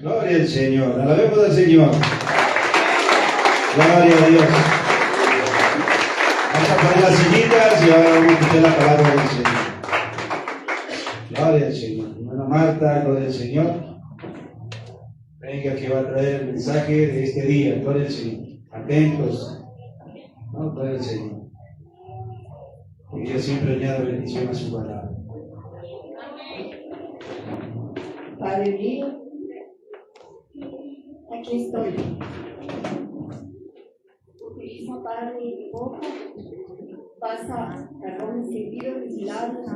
Gloria al Señor, alabemos al Señor. Gloria a Dios. Vamos a poner las sillitas y ahora vamos a escuchar la palabra del Señor. Gloria al Señor. Hermana Marta, gloria al Señor. Venga que va a traer el mensaje de este día. Gloria al Señor. Atentos. No, gloria al Señor. Que Dios siempre añada bendición a su palabra. Padre mío, aquí estoy. Utiliza, Padre, mi boca, pasa perdón, mis sentidos, mis labios,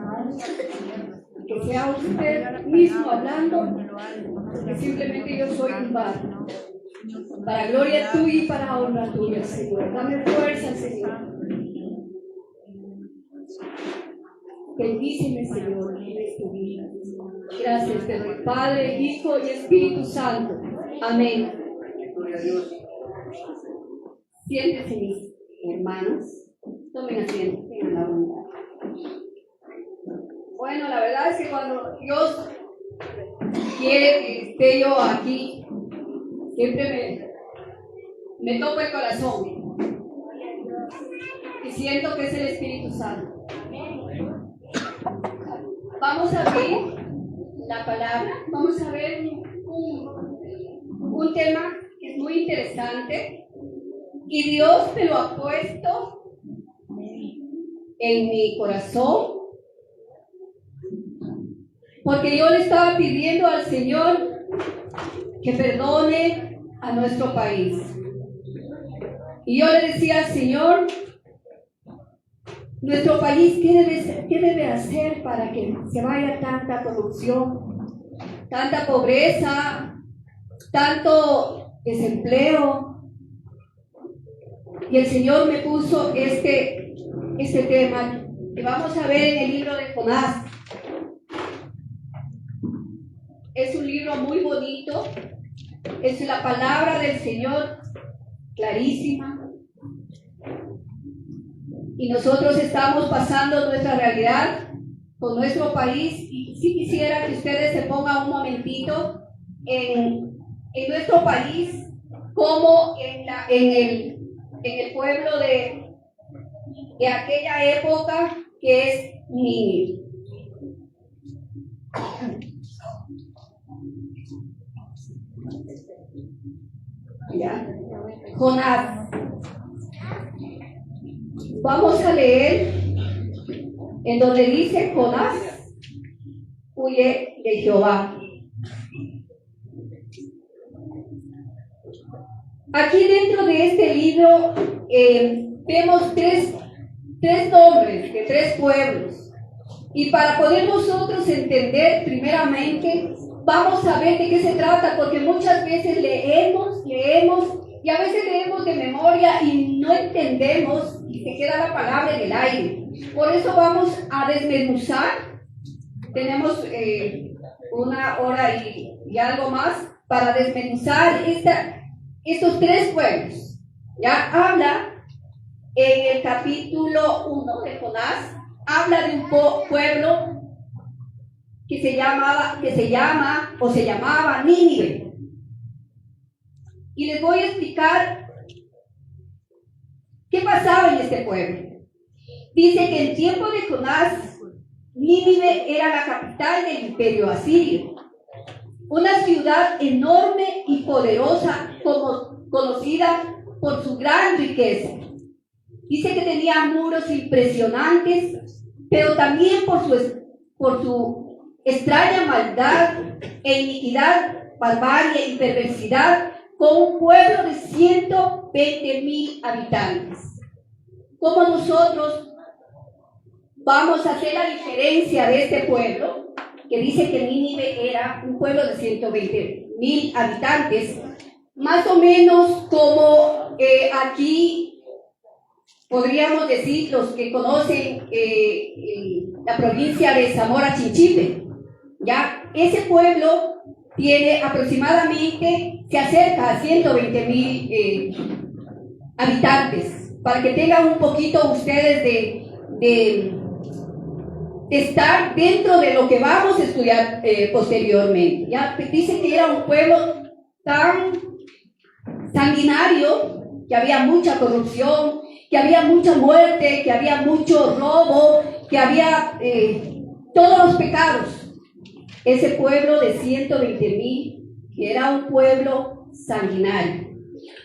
que sea usted mismo hablando, que simplemente yo soy un barco. Para gloria tuya y para honra tuya, Señor. Dame fuerza, Señor. Bendíceme, Señor, en tu vida. Gracias te doy, Padre, Hijo y Espíritu Santo. Amén. Siéntense, mis hermanos. Tomen asiento, tengan la bondad. Bueno, la verdad es que cuando Dios quiere que esté yo aquí, siempre me toca el corazón. Y siento que es el Espíritu Santo. Vamos a abrir la palabra, vamos a ver un tema que es muy interesante y Dios me lo ha puesto en mi corazón porque yo le estaba pidiendo al Señor que perdone a nuestro país y yo le decía al Señor, nuestro país, ¿qué debe hacer para que se vaya tanta corrupción, tanta pobreza, tanto desempleo? Y el Señor me puso este tema que vamos a ver en el libro de Jonás. Es un libro muy bonito, es la palabra del Señor clarísima. Y nosotros estamos pasando nuestra realidad con nuestro país y si quisiera que ustedes se pongan un momentito en nuestro país como en el pueblo de aquella época que es Nínive. ¿Ya? Jonás. Vamos a leer en donde dice Jonás huye de Jehová. Aquí dentro de este libro vemos tres nombres de tres pueblos. Y para poder nosotros entender primeramente, vamos a ver de qué se trata, porque muchas veces leemos y a veces leemos de memoria y no entendemos y se queda la palabra en el aire. Por eso vamos a desmenuzar. Tenemos una hora y algo más para desmenuzar estos tres pueblos. Ya habla en el capítulo 1 de Jonás, habla de un pueblo que se llamaba Nínive. Y les voy a explicar qué pasaba en este pueblo. Dice que en tiempo de Jonás, Nínive era la capital del imperio asirio, una ciudad enorme y poderosa, conocida por su gran riqueza. Dice que tenía muros impresionantes, pero también por su extraña maldad e iniquidad, barbarie y perversidad, con un pueblo de 120,000 habitantes. ¿Cómo nosotros vamos a hacer la diferencia de este pueblo? Que dice que Nínive era un pueblo de 120,000 habitantes, más o menos como aquí podríamos decir los que conocen la provincia de Zamora Chinchipe. Ya ese pueblo tiene aproximadamente, se acerca a 120,000 habitantes, para que tengan un poquito ustedes estar dentro de lo que vamos a estudiar posteriormente. ¿Ya? Dice que era un pueblo tan sanguinario, que había mucha corrupción, que había mucha muerte, que había mucho robo, que había todos los pecados. Ese pueblo de 120,000, que era un pueblo sanguinario.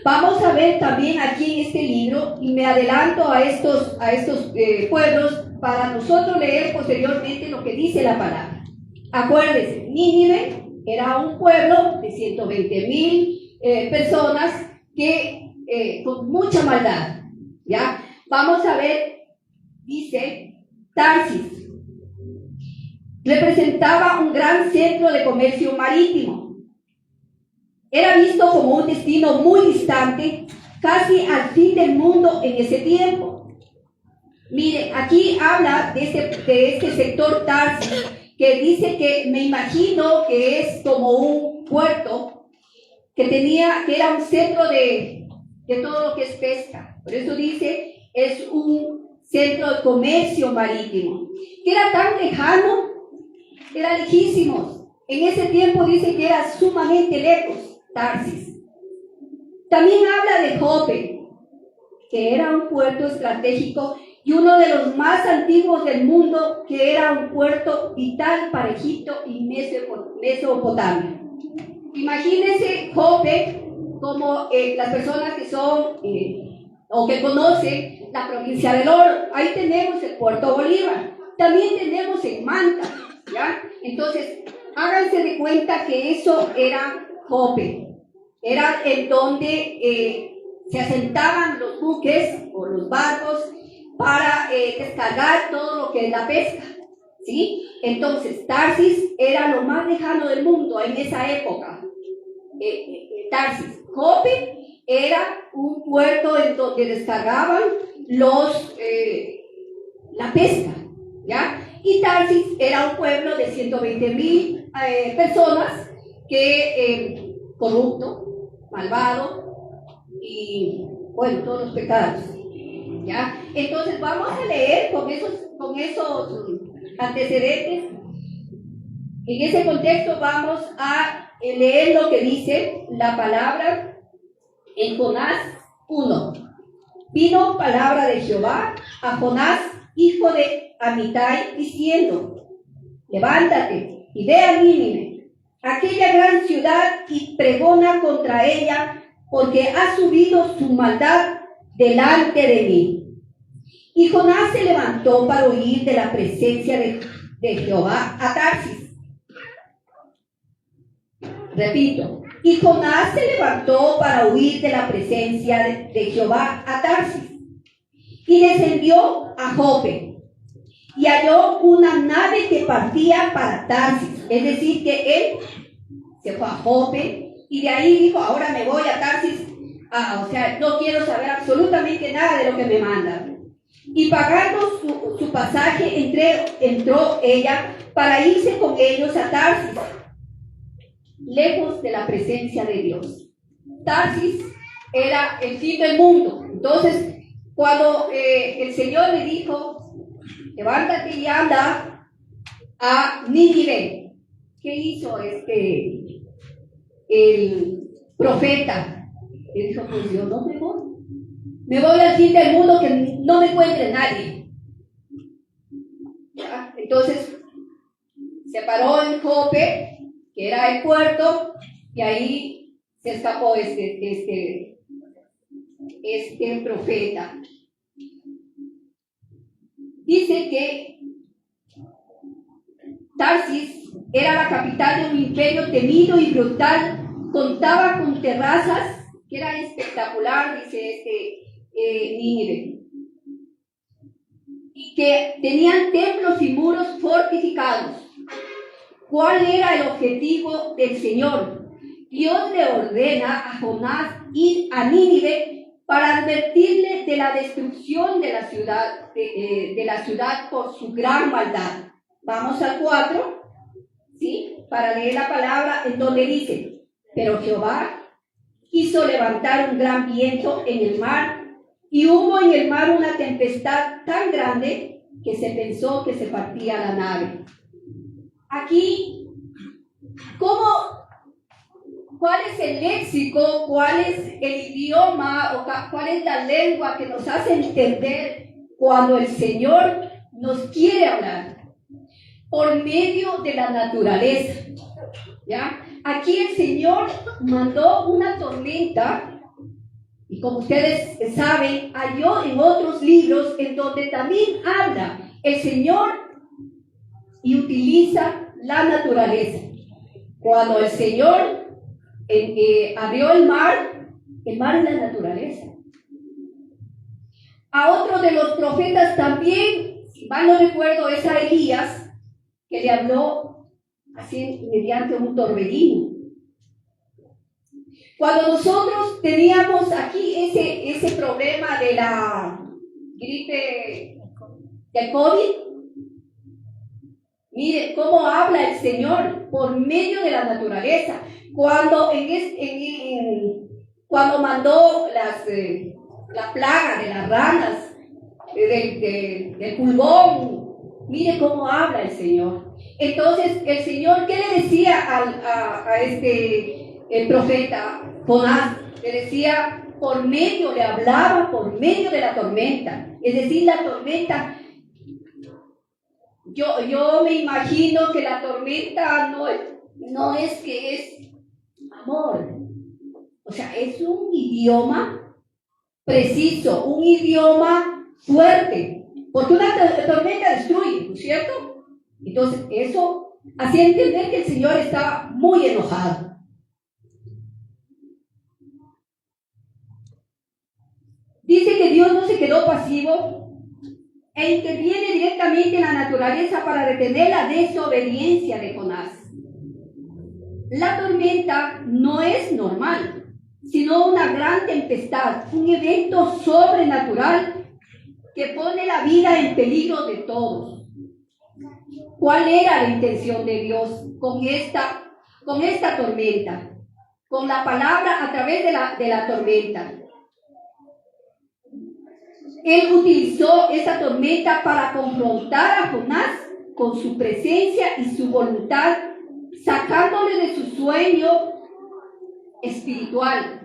Vamos a ver también aquí en este libro, y me adelanto a estos pueblos para nosotros leer posteriormente lo que dice la palabra. Acuérdense, Nínive era un pueblo de 120,000 personas que con mucha maldad. ¿Ya? Vamos a ver, dice, Tarsis representaba un gran centro de comercio marítimo. Era visto como un destino muy distante, casi al fin del mundo en ese tiempo. Mire, aquí habla de este sector Tarsis, que dice que me imagino que es como un puerto que era un centro de todo lo que es pesca. Por eso dice, es un centro de comercio marítimo, que era tan lejano, era lejísimos. En ese tiempo dice que era sumamente lejos, Tarsis. También habla de Jope, que era un puerto estratégico y uno de los más antiguos del mundo, que era un puerto vital para Egipto y Mesopotamia. Imagínense Jope como las personas que son o que conocen la provincia del Oro. Ahí tenemos el Puerto Bolívar. También tenemos en Manta, ¿ya? Entonces, háganse de cuenta que eso era Jope. Era en donde se asentaban los buques o los barcos para descargar todo lo que es la pesca, ¿sí? Entonces, Tarsis era lo más lejano del mundo en esa época. Tarsis. Jope era un puerto en donde descargaban la pesca, ¿ya? Y Tarsis era un pueblo de 120,000 personas que corrupto, malvado y, bueno, todos los pecados, ¿ya? Entonces vamos a leer con esos antecedentes. En ese contexto vamos a leer lo que dice la palabra en Jonás 1. Vino palabra de Jehová a Jonás, hijo de Amitai, diciendo: levántate y ve a Nínive, aquella gran ciudad, y pregona contra ella, porque ha subido su maldad delante de mí. Y Jonás se levantó para huir de la presencia de Jehová a Tarsis. Repito, y Jonás se levantó para huir de la presencia de Jehová a Tarsis, y descendió a Jope, y halló una nave que partía para Tarsis. Es decir, que él se fue a Jope, y de ahí dijo: ahora me voy a Tarsis, o sea, no quiero saber absolutamente nada de lo que me mandan. Y pagando su pasaje, entró ella para irse con ellos a Tarsis, lejos de la presencia de Dios. Tarsis era el fin del mundo. Entonces, cuando el Señor le dijo: levántate y anda a Nínive, ¿qué hizo el profeta? Le dijo: pues yo no me voy. Me voy al fin del mundo, que no me encuentre nadie. ¿Ya? Entonces, se paró en Jope, que era el puerto, y ahí se escapó este profeta. Dice que Tarsis era la capital de un imperio temido y brutal, contaba con terrazas, que era espectacular, dice Nínive, y que tenían templos y muros fortificados. ¿Cuál era el objetivo del Señor? Dios le ordena a Jonás ir a Nínive para advertirle de la destrucción de la ciudad por su gran maldad. Vamos al 4, ¿sí? Para leer la palabra, en donde dice: pero Jehová hizo levantar un gran viento en el mar, y hubo en el mar una tempestad tan grande que se pensó que se partía la nave. Aquí, ¿cuál es el léxico, cuál es el idioma o cuál es la lengua que nos hace entender cuando el Señor nos quiere hablar? Por medio de la naturaleza, ¿ya? Aquí el Señor mandó una tormenta, y como ustedes saben, halló en otros libros en donde también habla el Señor y utiliza la naturaleza. Cuando el Señor abrió el mar es la naturaleza. A otro de los profetas también, si mal no recuerdo, es a Elías, que le habló así mediante un torbellino. Cuando nosotros teníamos aquí ese problema de la gripe del COVID, mire cómo habla el Señor por medio de la naturaleza. Cuando mandó la plaga de las ranas, del pulgón, mire cómo habla el Señor. Entonces, el Señor, ¿qué le decía el profeta Jonás? Le decía, le hablaba por medio de la tormenta. Es decir, la tormenta, yo me imagino que la tormenta no es que es amor. O sea, es un idioma preciso, un idioma fuerte. Porque una tormenta destruye, ¿no es cierto? Entonces, eso hacía entender que el Señor estaba muy enojado. Dice que Dios no se quedó pasivo e interviene directamente en la naturaleza para detener la desobediencia de Jonás. La tormenta no es normal, sino una gran tempestad, un evento sobrenatural que pone la vida en peligro de todos. ¿Cuál era la intención de Dios con esta tormenta? Con la palabra a través de la tormenta. Él utilizó esa tormenta para confrontar a Jonás con su presencia y su voluntad, sacándole de su sueño espiritual,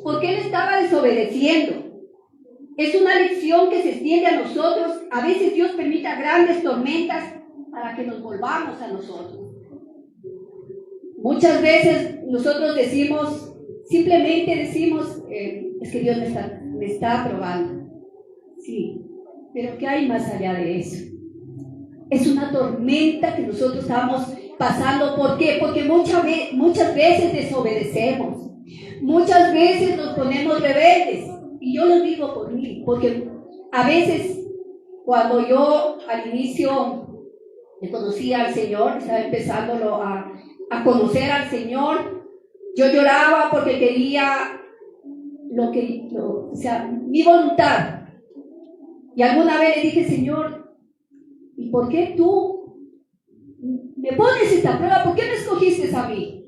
porque él estaba desobedeciendo. Es una lección que se extiende a nosotros. A veces Dios permite grandes tormentas para que nos volvamos a nosotros. Muchas veces nosotros simplemente decimos, es que Dios me está probando. Sí, pero ¿qué hay más allá de eso? Es una tormenta que nosotros estamos pasando. ¿Por qué? Porque muchas veces desobedecemos. Muchas veces nos ponemos rebeldes. Y yo lo digo por mí, porque a veces cuando yo al inicio le conocía al Señor, estaba empezándolo a conocer al Señor, yo lloraba porque quería mi voluntad. Y alguna vez le dije, Señor, ¿y por qué tú me pones esta prueba? ¿Por qué me escogiste a mí?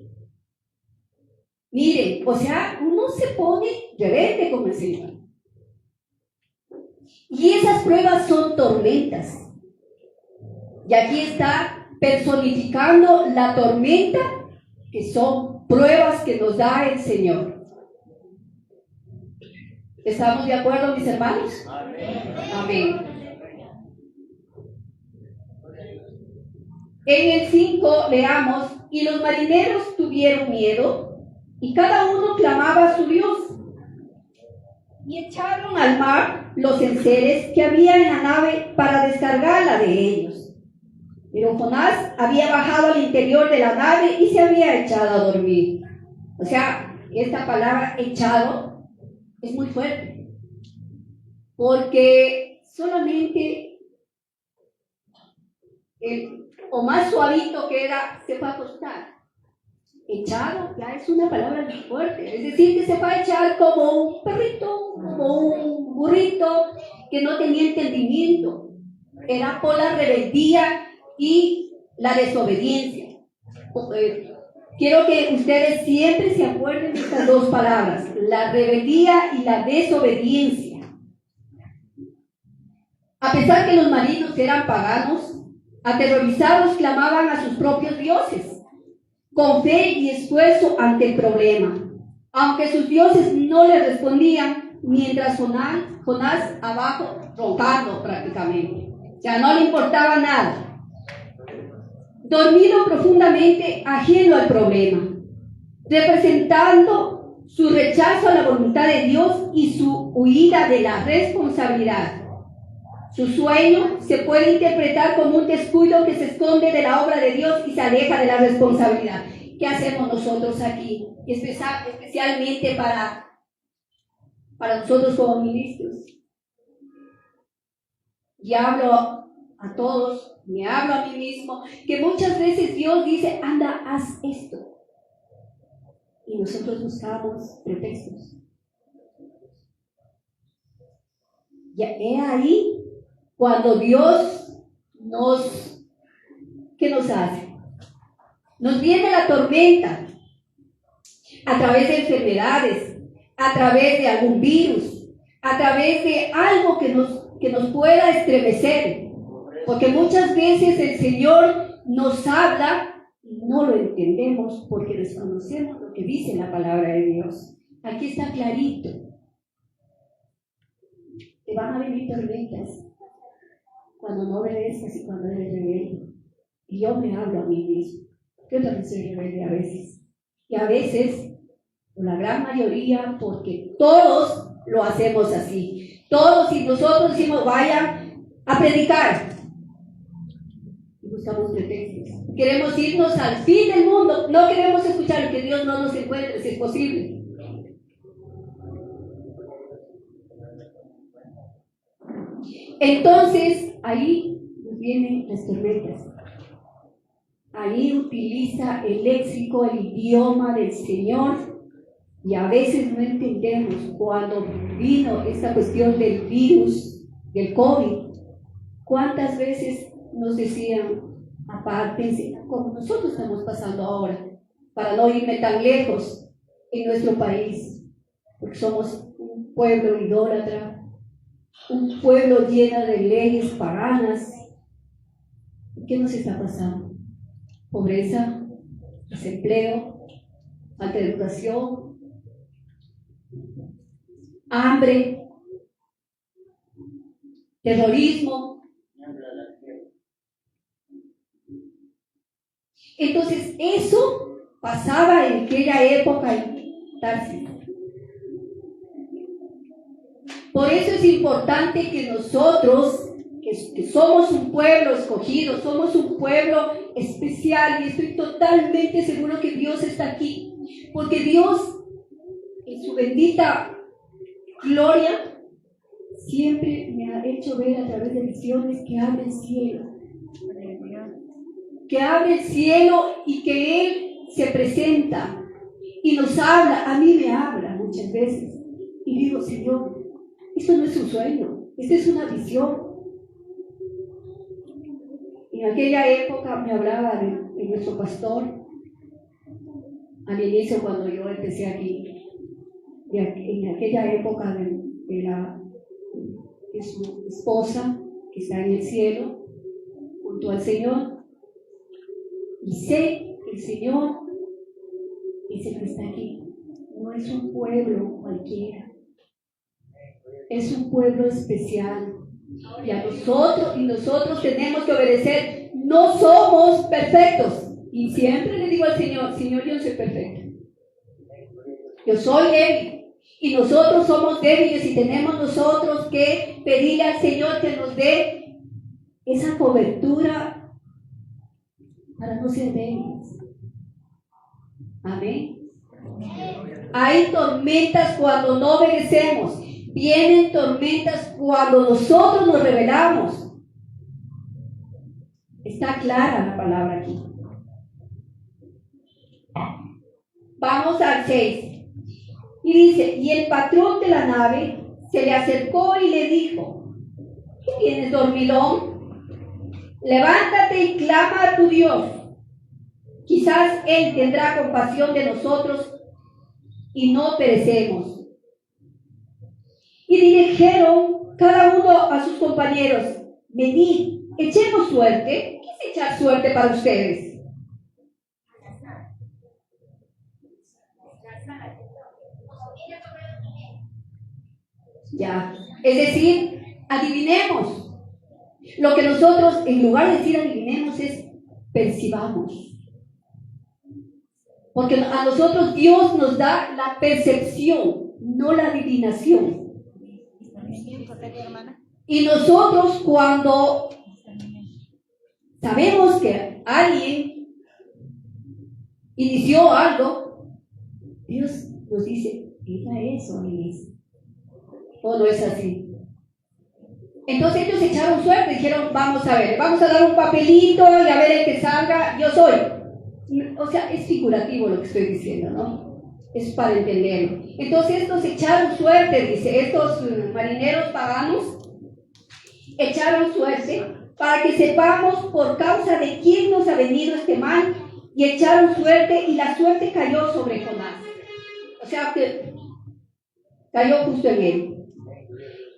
Miren, uno se pone rebelde con el Señor. Y esas pruebas son tormentas. Y aquí está personificando la tormenta, que son pruebas que nos da el Señor. ¿Estamos de acuerdo, mis hermanos? Amén. En el 5 leamos, y los marineros tuvieron miedo, y cada uno clamaba a su Dios, y echaron al mar los enseres que había en la nave para descargarla de ellos. Pero Jonás había bajado al interior de la nave y se había echado a dormir. O sea, esta palabra echado es muy fuerte, porque solamente o más suavito que era, se fue a acostar. Echado ya es una palabra muy fuerte, es decir, que se fue a echar como un perrito, como un burrito que no tenía entendimiento. Era por la rebeldía y la desobediencia. Quiero que ustedes siempre se acuerden de estas dos palabras, la rebeldía y la desobediencia. A pesar que los marinos eran paganos, aterrorizados clamaban a sus propios dioses, con fe y esfuerzo ante el problema, aunque sus dioses no les respondían, mientras Jonás abajo roncando prácticamente. O sea, no le importaba nada. Dormido profundamente, ajeno al problema, representando su rechazo a la voluntad de Dios y su huida de la responsabilidad. Su sueño se puede interpretar como un descuido que se esconde de la obra de Dios y se aleja de la responsabilidad. ¿Qué hacemos nosotros aquí? Especialmente para nosotros como ministros. Y hablo a todos, me hablo a mí mismo, que muchas veces Dios dice, anda, haz esto. Y nosotros buscamos pretextos. Ya he ahí cuando Dios ¿qué nos hace? Nos viene la tormenta a través de enfermedades, a través de algún virus, a través de algo que nos pueda estremecer. Porque muchas veces el Señor nos habla y no lo entendemos porque desconocemos lo que dice la palabra de Dios. Aquí está clarito. Te van a venir tormentas cuando no obedezcas y cuando eres rebelde. Y yo me hablo a mí mismo. Yo también soy rebelde a veces. Y a veces, o la gran mayoría, porque todos lo hacemos así. Todos, y nosotros decimos, vayan a predicar. Y buscamos pretextos. Queremos irnos al fin del mundo. No queremos escuchar que Dios no nos encuentre, si es posible. Entonces, ahí vienen las tormentas. Ahí utiliza el léxico, el idioma del Señor, y a veces no entendemos. Cuando vino esta cuestión del virus, del COVID, ¿cuántas veces nos decían, apártense, como nosotros estamos pasando ahora, para no irme tan lejos en nuestro país, porque somos un pueblo idólatra, un pueblo lleno de leyes paganas? ¿Qué nos está pasando? Pobreza, desempleo, falta de educación, hambre, terrorismo. Entonces, eso pasaba en aquella época en Tarsis. Por eso es importante que nosotros, que somos un pueblo escogido, somos un pueblo especial, y estoy totalmente seguro que Dios está aquí, porque Dios, en su bendita gloria, siempre me ha hecho ver a través de visiones que abre el cielo. Que abre el cielo y que Él se presenta y nos habla. A mí me habla muchas veces y digo, Señor, esto no es un sueño, esta es una visión. En aquella época me hablaba de nuestro pastor, al inicio cuando yo empecé aquí, en aquella época de su esposa, que está en el cielo, junto al Señor. Y sé que el Señor es el que está aquí. No es un pueblo cualquiera. Es un pueblo especial. Y nosotros tenemos que obedecer. No somos perfectos. Y siempre le digo al Señor, Señor, yo no soy perfecto. Yo soy débil. Y nosotros somos débiles y tenemos nosotros que pedirle al Señor que nos dé esa cobertura para no ser débiles. Amén. Hay tormentas cuando no obedecemos. Vienen tormentas cuando nosotros nos rebelamos. Está clara la palabra aquí. Vamos al 6. Y dice, y el patrón de la nave se le acercó y le dijo, ¿qué tienes, dormilón? Levántate y clama a tu Dios. Quizás Él tendrá compasión de nosotros y no perecemos. Y dijeron cada uno a sus compañeros: venid, echemos suerte. ¿Qué es echar suerte para ustedes? Ya, es decir, adivinemos. Lo que nosotros, en lugar de decir adivinemos, es percibamos. Porque a nosotros Dios nos da la percepción, no la adivinación. Y nosotros, cuando sabemos que alguien inició algo, Dios nos dice: ¿era eso o no es? ¿O no es así? Entonces ellos echaron suerte, dijeron: vamos a ver, vamos a dar un papelito y a ver el que salga, yo soy. O sea, es figurativo lo que estoy diciendo, ¿no? Es para entenderlo. Entonces estos echaron suerte, dice, estos marineros paganos echaron suerte para que sepamos por causa de quién nos ha venido este mal, y echaron suerte y la suerte cayó sobre Jonás. O sea que cayó justo en él.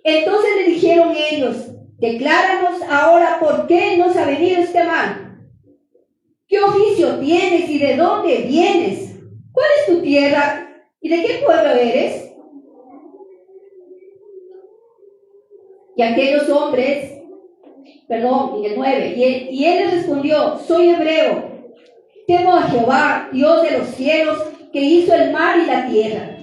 Entonces le dijeron ellos: decláranos ahora por qué nos ha venido este mal. ¿Qué oficio tienes y de dónde vienes? ¿Cuál es tu tierra y de qué pueblo eres? Y aquellos hombres, en el 9, y él les respondió: soy hebreo, temo a Jehová, Dios de los cielos, que hizo el mar y la tierra.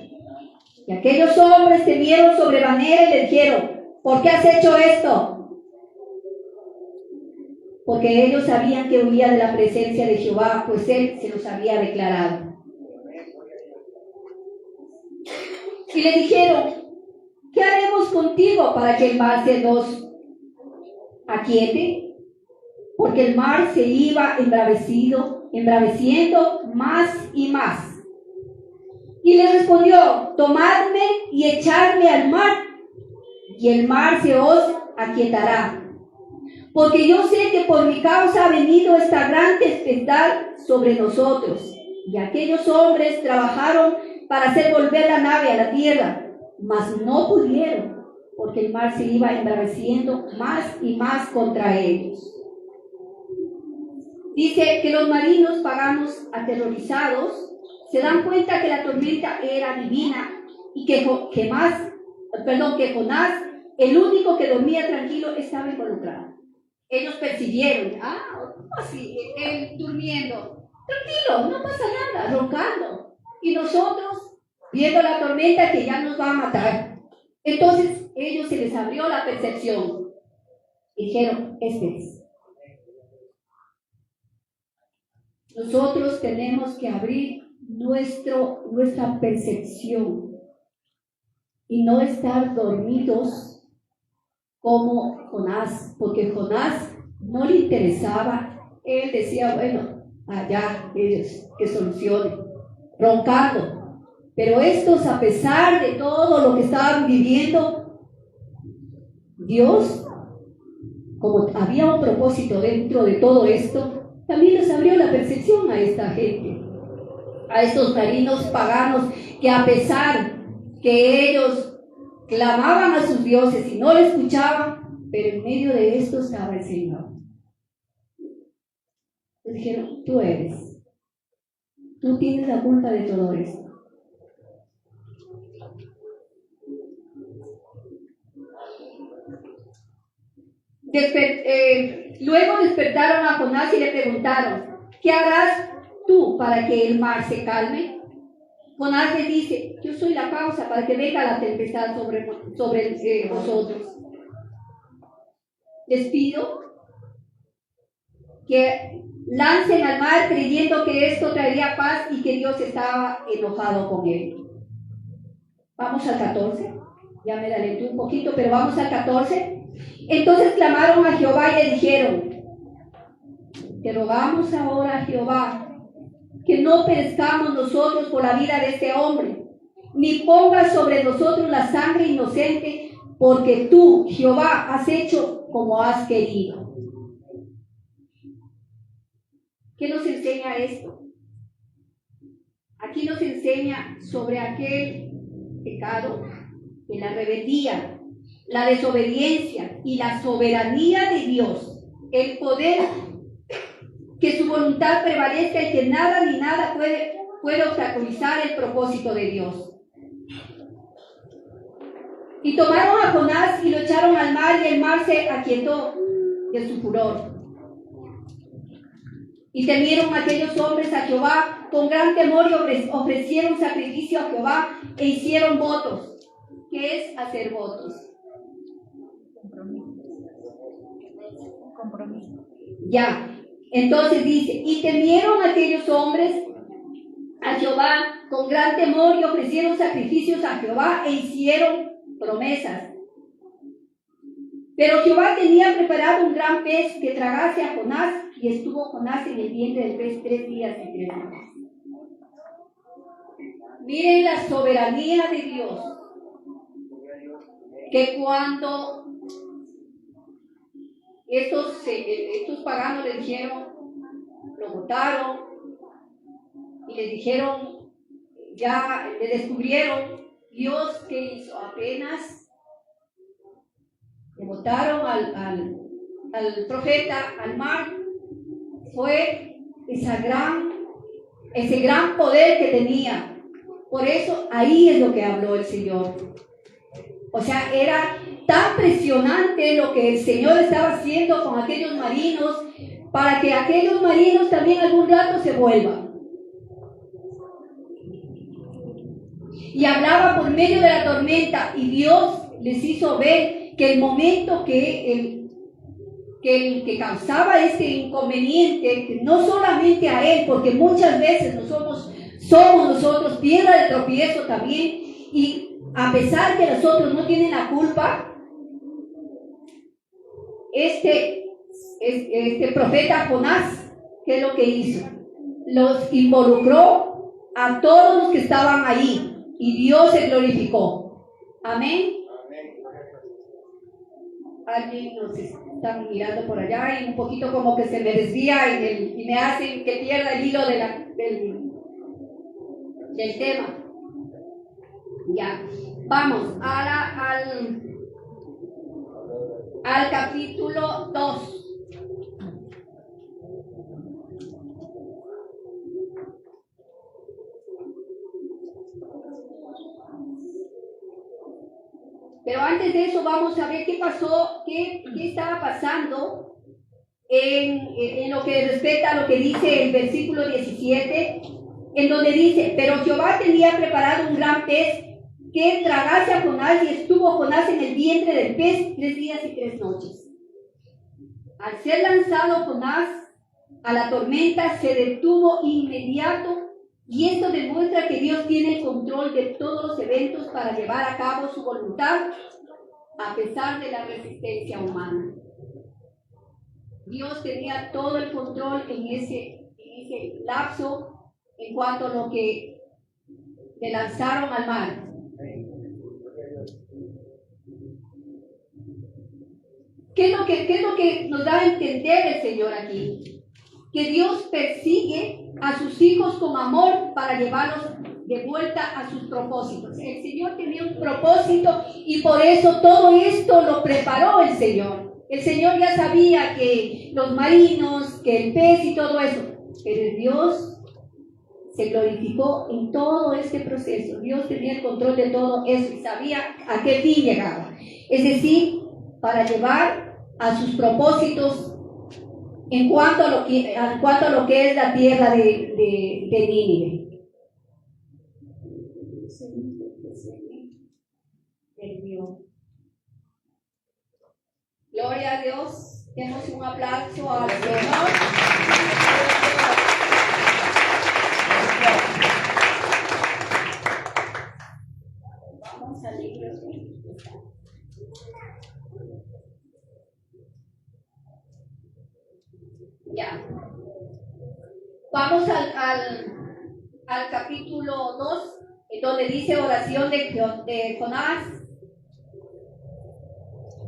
Y aquellos hombres temieron sobremanera y le dijeron: ¿por qué has hecho esto? Porque ellos sabían que huía de la presencia de Jehová, pues él se los había declarado. Y le dijeron: ¿qué haremos contigo para que el mar se nos aquiete? Porque el mar se iba embraveciendo más y más. Y le respondió: tomadme y echadme al mar, y el mar se os aquietará. Porque yo sé que por mi causa ha venido esta gran tempestad sobre nosotros. Y aquellos hombres trabajaron para hacer volver la nave a la tierra, mas no pudieron, porque el mar se iba embraveciendo más y más contra ellos. Dice que los marinos paganos, aterrorizados, se dan cuenta que la tormenta era divina y que Jonás, el único que dormía tranquilo, estaba involucrado. Ellos percibieron: ¿cómo así? Él durmiendo, tranquilo, no pasa nada, roncando. Y nosotros viendo la tormenta que ya nos va a matar. Entonces ellos se les abrió la percepción. Dijeron: este es. Nosotros tenemos que abrir nuestra percepción y no estar dormidos como Jonás, porque Jonás no le interesaba. Él decía: bueno, allá ellos que solucionen, roncando. Pero estos, a pesar de todo lo que estaban viviendo, Dios, como había un propósito dentro de todo esto, también les abrió la percepción a esta gente, a estos marinos paganos, que a pesar que ellos clamaban a sus dioses y no le escuchaban, pero en medio de esto estaba el Señor. Les dijeron: tú tienes la culpa de todo esto. Luego despertaron a Jonás y le preguntaron: ¿qué harás tú para que el mar se calme? Jonás les dice: yo soy la causa para que venga la tempestad sobre vosotros. Les pido que lancen al mar creyendo que esto traería paz y que Dios estaba enojado con él. Vamos al 14. Ya me adelanté un poquito, pero vamos al 14. Entonces clamaron a Jehová y le dijeron: te rogamos ahora, Jehová, que no perezcamos nosotros por la vida de este hombre, ni pongas sobre nosotros la sangre inocente, porque tú, Jehová, has hecho como has querido. ¿Qué nos enseña esto? Aquí nos enseña sobre aquel pecado que la rebeldía, la desobediencia y la soberanía de Dios, el poder que su voluntad prevalezca y que nada ni nada puede obstaculizar el propósito de Dios. Y tomaron a Jonás y lo echaron al mar, y el mar se aquietó de su furor. Y temieron aquellos hombres a Jehová con gran temor, y ofrecieron sacrificio a Jehová e hicieron votos. ¿Qué es hacer votos? Compromiso. Ya. Entonces dice, y temieron aquellos hombres a Jehová con gran temor, y ofrecieron sacrificios a Jehová e hicieron promesas. Pero Jehová tenía preparado un gran pez que tragase a Jonás, y estuvo Jonás en el vientre del pez 3 días y 3 noches. Miren la soberanía de Dios, que cuando estos paganos le dijeron, lo botaron y les dijeron, ya le descubrieron, Dios que hizo apenas le botaron al profeta al mar, fue ese gran poder que tenía. Por eso ahí es lo que habló el Señor. O sea, era tan presionante lo que el Señor estaba haciendo con aquellos marinos, para que aquellos marinos también algún rato se vuelvan. Y hablaba por medio de la tormenta, y Dios les hizo ver que el momento que el que causaba este inconveniente, que no solamente a él, porque muchas veces somos nosotros piedra de tropiezo también, y a pesar que los otros no tienen la culpa, este profeta Jonás, ¿qué es lo que hizo? Los involucró a todos los que estaban ahí, y Dios se glorificó. Amén. Alguien nos están mirando por allá, y un poquito como que se me desvía y me hacen que pierda el hilo del tema. Ya, vamos al capítulo 2. Pero antes de eso vamos a ver qué pasó, qué estaba pasando en lo que respecta a lo que dice el versículo 17, en donde dice, pero Jehová tenía preparado un gran pez que tragase a Jonás, y estuvo Jonás en el vientre del pez 3 días y 3 noches. Al ser lanzado Jonás a la tormenta, se detuvo inmediato. Y esto demuestra que Dios tiene el control de todos los eventos para llevar a cabo su voluntad, a pesar de la resistencia humana. Dios tenía todo el control en ese lapso en cuanto a lo que le lanzaron al mar. ¿Qué es lo que nos da a entender el Señor aquí? Que Dios persigue a sus hijos con amor para llevarlos de vuelta a sus propósitos. El Señor tenía un propósito, y por eso todo esto lo preparó el Señor. El Señor ya sabía que los marinos, que el pez y todo eso, pero Dios se glorificó en todo este proceso. Dios tenía el control de todo eso y sabía a qué fin llegaba. Es decir, para llevar a sus propósitos en cuanto a lo que es la tierra de Nínive. Gloria a Dios. Demos un aplauso al Señor. Vamos al libro. Ya. Vamos al capítulo 2, donde dice oración de Jonás.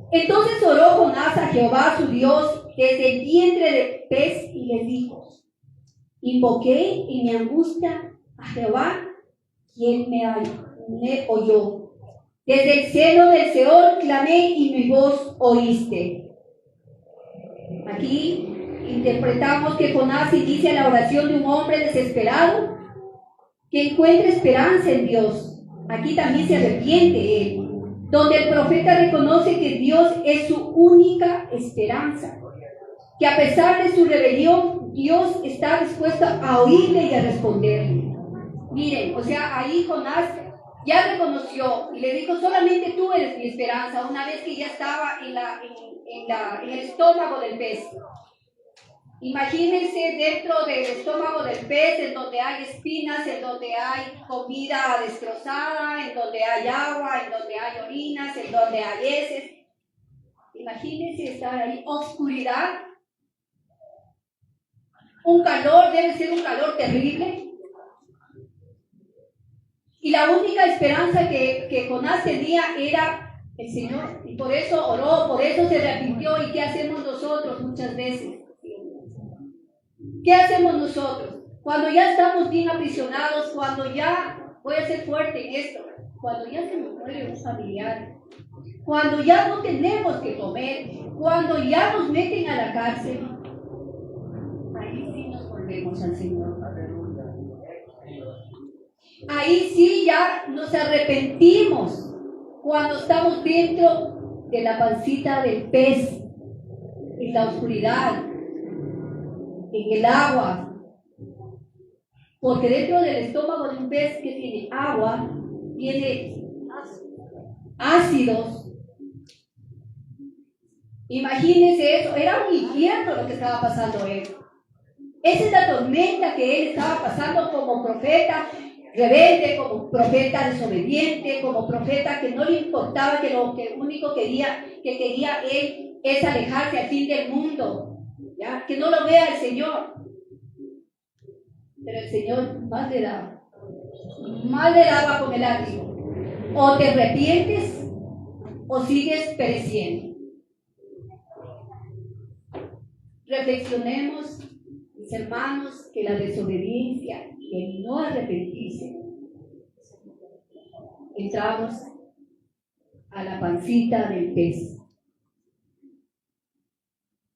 Entonces oró Jonás a Jehová su Dios desde el vientre del pez, y le dijo: invoqué en mi angustia a Jehová, quien me oyó. Desde el seno del Seol clamé y mi voz oíste. Aquí interpretamos que Jonás inicia la oración de un hombre desesperado que encuentra esperanza en Dios. Aquí también se arrepiente él, donde el profeta reconoce que Dios es su única esperanza, que a pesar de su rebelión, Dios está dispuesto a oírle y a responderle. Miren, o sea, ahí Jonás ya reconoció y le dijo: solamente tú eres mi esperanza, una vez que ya estaba en el estómago del pez. Imagínense dentro del estómago del pez, en donde hay espinas, en donde hay comida destrozada, en donde hay agua, en donde hay orinas, en donde hay heces. Imagínense estar ahí, oscuridad, un calor, debe ser un calor terrible. Y la única esperanza que Jonás tenía era el Señor. Y por eso oró, por eso se arrepintió. ¿Y qué hacemos nosotros muchas veces? ¿Qué hacemos nosotros? Cuando ya estamos bien aprisionados, cuando ya, voy a ser fuerte en esto, cuando ya se nos muere un familiar, cuando ya no tenemos que comer, cuando ya nos meten a la cárcel, ahí sí nos volvemos al Señor. Ahí sí ya nos arrepentimos cuando estamos dentro de la pancita del pez, en la oscuridad, en el agua. Porque dentro del estómago de un pez que tiene agua, tiene ácidos. Imagínense eso, era un infierno lo que estaba pasando él. Esa es la tormenta que él estaba pasando como profeta rebelde, como profeta desobediente, como profeta que no le importaba, que lo que único que quería él es alejarse al fin del mundo, ¿ya? Que no lo vea el Señor. Pero el Señor más le daba con el látigo. O te arrepientes o sigues pereciendo. Reflexionemos, mis hermanos, que la desobediencia y el no arrepentirse, entramos a la pancita del pez.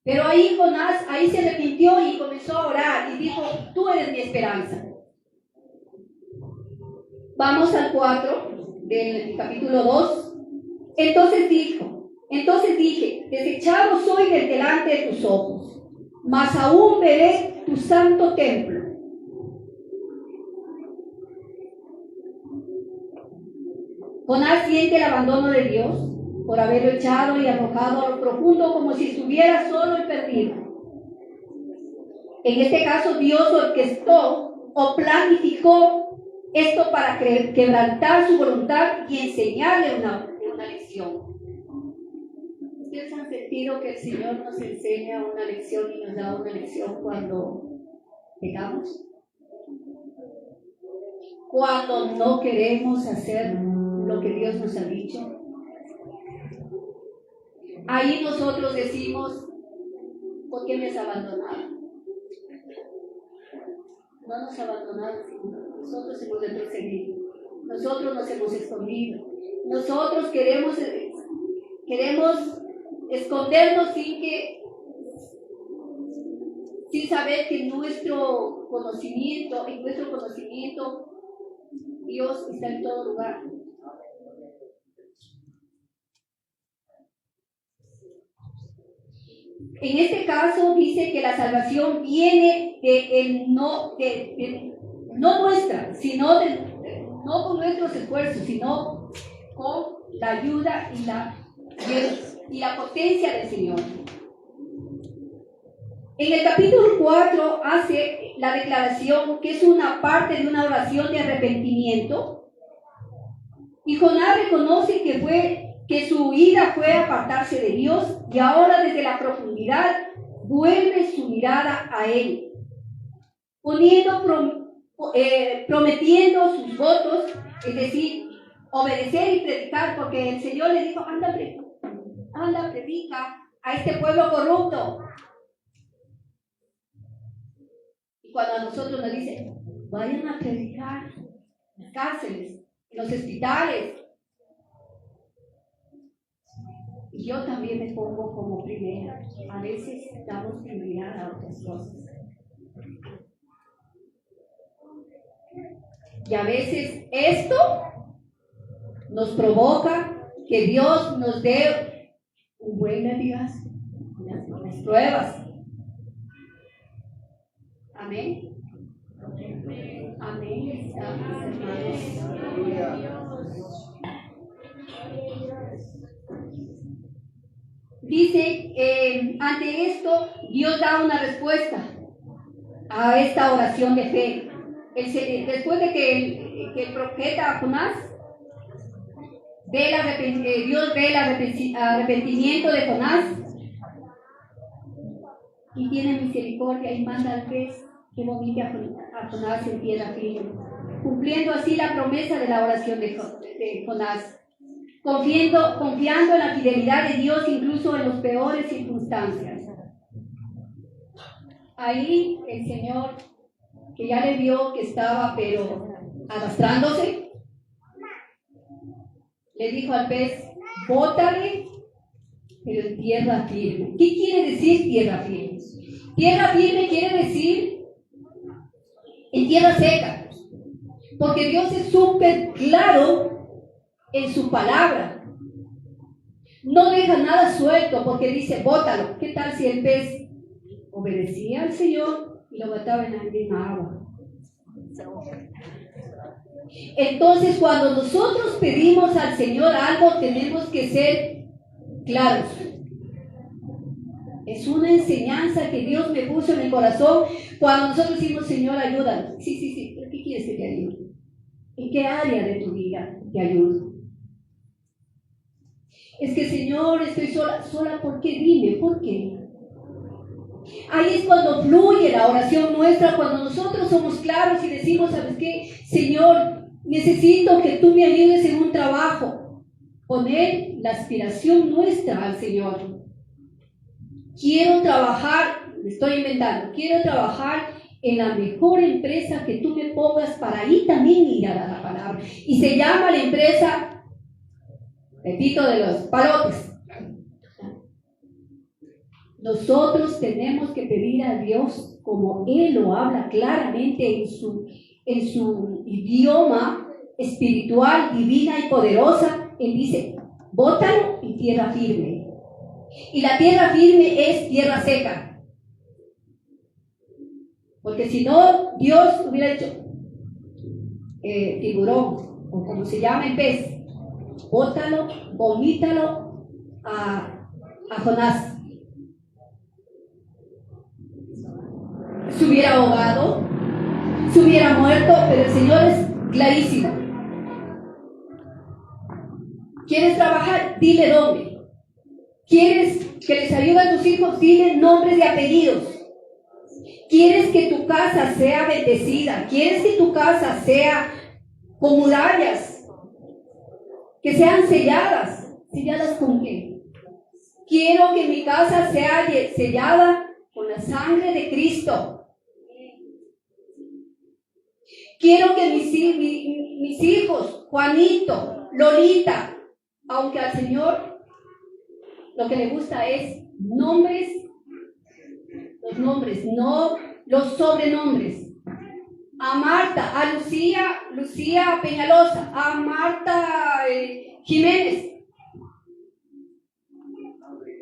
Pero ahí Jonás, ahí se arrepintió y comenzó a orar y dijo: tú eres mi esperanza. Vamos al 4 del capítulo 2. Entonces dije, desechado soy del delante de tus ojos, mas aún veré tu santo templo. Jonás siente el abandono de Dios por haberlo echado y arrojado a lo profundo como si estuviera solo y perdido. En este caso, Dios orquestó o planificó esto para quebrantar su voluntad y enseñarle una lección. ¿Ustedes han sentido que el Señor nos enseña una lección y nos da una lección cuando pecamos? Cuando no queremos hacer lo que Dios nos ha dicho. Ahí nosotros decimos: ¿por qué me has abandonado? No nos ha abandonado, Señor. Nosotros hemos retrocedido. Nosotros nos hemos escondido. Nosotros queremos escondernos sin saber que en nuestro conocimiento, Dios está en todo lugar. En este caso dice que la salvación viene no nuestra, sino no con nuestros esfuerzos, sino con la ayuda y la potencia del Señor. En el capítulo 4 hace la declaración que es una parte de una oración de arrepentimiento, y Jonás reconoce que su huida fue apartarse de Dios, y ahora desde la profundidad vuelve su mirada a Él, prometiendo sus votos, es decir, obedecer y predicar, porque el Señor le dijo: anda, predica a este pueblo corrupto. Y cuando a nosotros nos dicen: vayan a predicar en las cárceles, en los hospitales, Y yo también me pongo como primera. A veces damos prioridad a otras cosas. Y a veces esto nos provoca que Dios nos dé un buen navegazo, unas pruebas. Amén. Amén. Dice, ante esto, Dios da una respuesta a esta oración de fe. Después de que el profeta Jonás Dios ve el arrepentimiento de Jonás y tiene misericordia y manda al pez que vomite a Jonás en tierra firme, cumpliendo así la promesa de la oración de Jonás, confiando en la fidelidad de Dios incluso en las peores circunstancias. Ahí el Señor, que ya le vio que estaba pero arrastrándose, le dijo al pez: bótale, pero en tierra firme. ¿Qué quiere decir tierra firme? Tierra firme quiere decir en tierra seca, porque Dios es súper claro en su palabra. No deja nada suelto, porque dice bótalo. ¿Qué tal si el pez obedecía al Señor y lo botaba en la misma agua? Entonces, cuando nosotros pedimos al Señor algo, tenemos que ser claros. Es una enseñanza que Dios me puso en el corazón cuando nosotros decimos: Señor, ayúdanos. Sí, ¿pero qué quieres que te ayude? ¿En qué área de tu vida te ayudo? Es que, Señor, estoy sola, ¿por qué? Dime, ¿por qué? Ahí es cuando fluye la oración nuestra, cuando nosotros somos claros y decimos: ¿sabes qué? Señor, necesito que tú me ayudes en un trabajo. Poner la aspiración nuestra al Señor. Quiero trabajar, me estoy inventando, quiero trabajar en la mejor empresa que tú me pongas para ahí también ir a la palabra. Y se llama la empresa, repito, de los palotes. Nosotros tenemos que pedir a Dios, como Él lo habla claramente en su idioma espiritual, divina y poderosa. Él dice: bótalo en tierra firme. Y la tierra firme es tierra seca. Porque si no, Dios hubiera dicho tiburón, o como se llama el pez, bótalo, vomítalo a Jonás. Se hubiera ahogado, se hubiera muerto, pero el Señor es clarísimo. ¿Quieres trabajar? Dile dónde. ¿Quieres que les ayude a tus hijos? Dile nombres y apellidos. ¿Quieres que tu casa sea bendecida? ¿Quieres que tu casa sea con murallas? Que sean selladas. ¿Selladas con qué? Quiero que mi casa sea sellada con la sangre de Cristo. Quiero que mis hijos, Juanito, Lolita, aunque al Señor lo que le gusta es los nombres, no los sobrenombres. A Marta, a Lucía Peñalosa, a Marta Jiménez.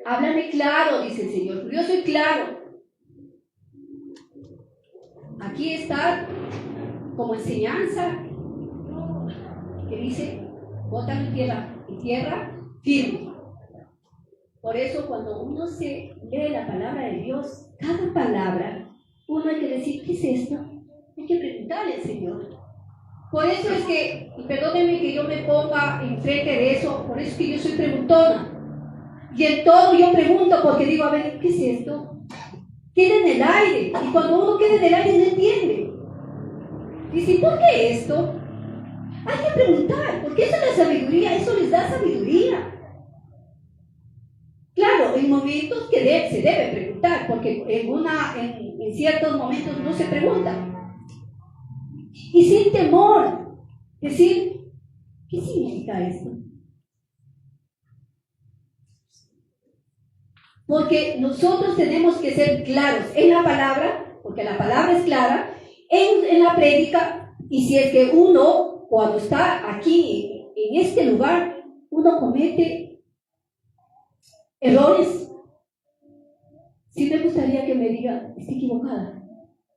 Háblame claro, dice el Señor. Yo soy claro. Aquí está como enseñanza que dice: bótalo en tierra firme. Por eso, cuando uno se lee la palabra de Dios, cada palabra, uno hay que decir: ¿qué es esto? Hay que preguntarle al Señor. Por eso es que, y perdónenme que yo me ponga enfrente de eso, por eso es que yo soy preguntona. Y en todo yo pregunto, porque digo: a ver, ¿qué es esto? Queda en el aire. Y cuando uno queda en el aire no entiende. Dice: ¿por qué esto? Hay que preguntar, porque eso es la sabiduría, eso les da sabiduría. Claro, en momentos que se debe preguntar, porque en ciertos momentos no se pregunta. Y sin temor, decir: ¿qué significa esto? porque nosotros tenemos que ser claros en la palabra, porque la palabra es clara, en la prédica, y si es que uno, cuando está aquí, en este lugar, uno comete errores. Sí me gustaría que me diga, estoy equivocada.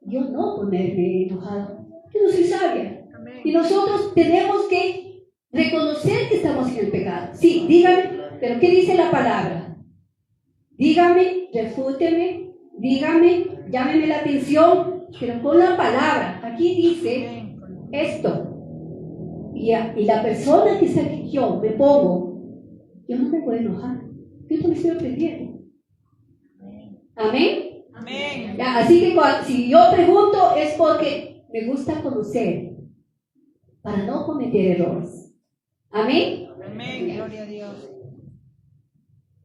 Yo no ponerme enojada, yo no soy sabia. Y nosotros tenemos que reconocer que estamos en el pecado. Sí, dígame, pero ¿qué dice la palabra? Dígame, refúteme, dígame, llámeme la atención, pero con la palabra. Aquí dice esto. Y la persona que está aquí, yo me pongo, yo no me voy a enojar. Yo no me estoy ofendiendo. Amén. Amén. Ya, así que si yo pregunto es porque me gusta conocer para no cometer errores. Amén. Amén. Gloria a Dios.